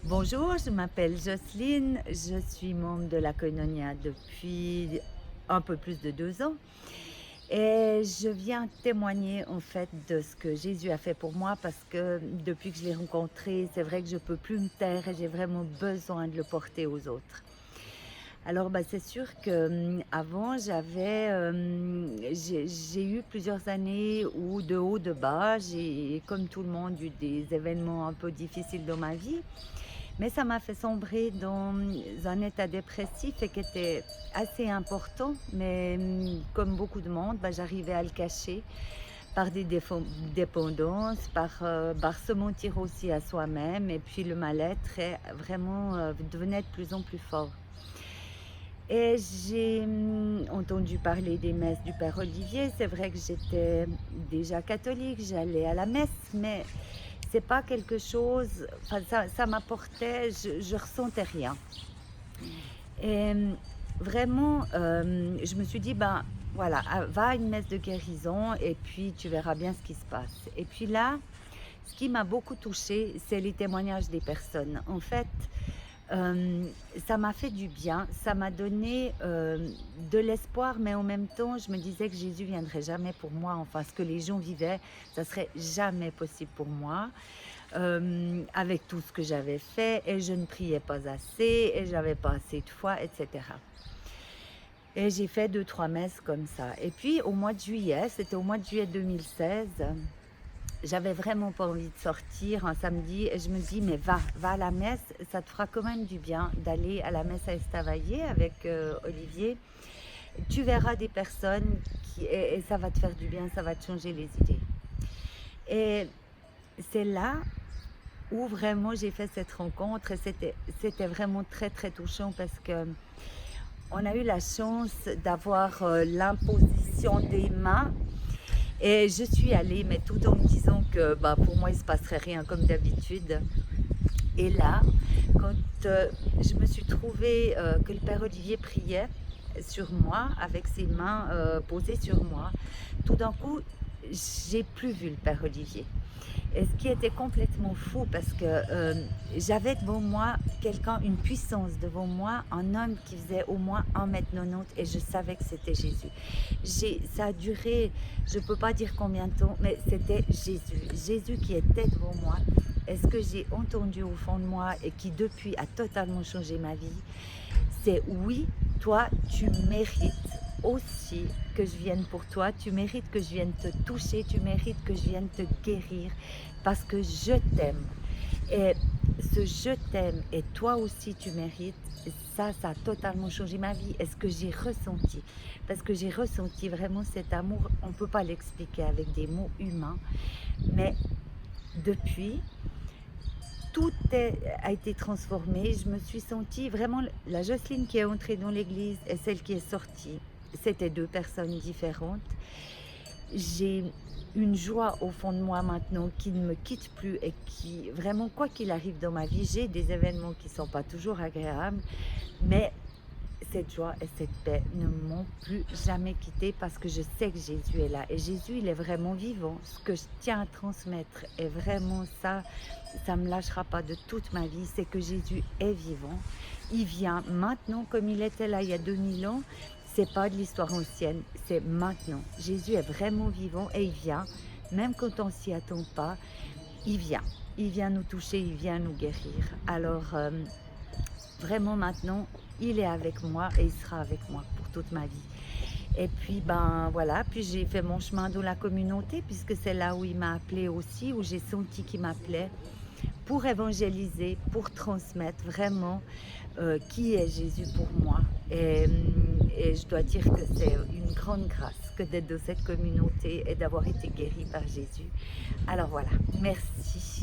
Bonjour, je m'appelle Jocelyne, je suis membre de la Koinonia depuis un peu plus de 2 ans et je viens témoigner en fait de ce que Jésus a fait pour moi parce que depuis que je l'ai rencontré, c'est vrai que je ne peux plus me taire et j'ai vraiment besoin de le porter aux autres. Alors c'est sûr que, avant j'ai eu plusieurs années où de haut, de bas, j'ai comme tout le monde eu des événements un peu difficiles dans ma vie. Mais ça m'a fait sombrer dans un état dépressif et qui était assez important, mais comme beaucoup de monde, j'arrivais à le cacher par des dépendances, par se mentir aussi à soi-même et puis le mal-être est vraiment, devenait de plus en plus fort. Et j'ai entendu parler des messes du Père Olivier. C'est vrai que j'étais déjà catholique, j'allais à la messe, mais c'est pas quelque chose, enfin ça m'apportait, je ressentais rien. Et vraiment, je me suis dit: «Ben, voilà, va à une messe de guérison et puis tu verras bien ce qui se passe». Et puis là, ce qui m'a beaucoup touchée, c'est les témoignages des personnes. En fait, Hem, ça m'a fait du bien, ça m'a donné, de l'espoir, mais en même temps, je me disais que Jésus viendrait jamais pour moi. Enfin, ce que les gens vivaient, ça serait jamais possible pour moi, avec tout ce que j'avais fait et je ne priais pas assez et j'avais pas assez de foi et cetera. Et j'ai fait 2 3 messes comme ça et puis au mois de juillet, c'était au mois de juillet 2016. J'avais vraiment pas envie de sortir un samedi et je me dis: «Mais va à la messe, ça te fera quand même du bien d'aller à la messe à Estavayer avec, Olivier. Tu verras des personnes et ça va te faire du bien, ça va te changer les idées». Et c'est là où vraiment j'ai fait cette rencontre et c'était vraiment très, très touchant parce qu'on a eu la chance d'avoir, l'imposition des mains. Et je suis allée, mais tout en me disant que pour moi, il ne se passerait rien comme d'habitude. Et là, quand je me suis trouvée que le Père Olivier priait sur moi, avec ses mains posées sur moi, tout d'un coup, j'ai plus vu le Père Olivier. Et ce qui était complètement fou, parce que j'avais devant moi quelqu'un, une puissance devant moi, un homme qui faisait au moins 1,90 m et je savais que c'était Jésus. Ça a duré, je ne peux pas dire combien de temps, mais c'était Jésus. Jésus qui était devant moi. Et ce que j'ai entendu au fond de moi et qui depuis a totalement changé ma vie, c'est oui, toi, tu mérites aussi que je vienne pour toi, tu mérites que je vienne te toucher, tu mérites que je vienne te guérir parce que je t'aime. Et ce je t'aime et toi aussi tu mérites, ça a totalement changé ma vie. Et ce que j'ai ressenti, parce que j'ai ressenti vraiment cet amour, on ne peut pas l'expliquer avec des mots humains, mais depuis, a été transformé. Je me suis sentie vraiment la Jocelyne qui est entrée dans l'église et celle qui est sortie. C'était 2 personnes différentes. J'ai une joie au fond de moi maintenant qui ne me quitte plus et qui vraiment, quoi qu'il arrive dans ma vie, j'ai des événements qui ne sont pas toujours agréables, mais cette joie et cette paix ne m'ont plus jamais quittée parce que je sais que Jésus est là. Et Jésus, il est vraiment vivant. Ce que je tiens à transmettre est vraiment ça. Ça ne me lâchera pas de toute ma vie. C'est que Jésus est vivant. Il vient maintenant comme il était là il y a 2000 ans. C'est pas de l'histoire ancienne, c'est maintenant. Jésus est vraiment vivant et il vient, même quand on s'y attend pas, il vient. Il vient nous toucher, il vient nous guérir. Alors, vraiment maintenant, il est avec moi et il sera avec moi pour toute ma vie. Et puis voilà, puis j'ai fait mon chemin dans la communauté puisque c'est là où il m'a appelée aussi, où j'ai senti qu'il m'appelait pour évangéliser, pour transmettre vraiment qui est Jésus pour moi. Et je dois dire que c'est une grande grâce que d'être dans cette communauté et d'avoir été guérie par Jésus. Alors voilà, merci.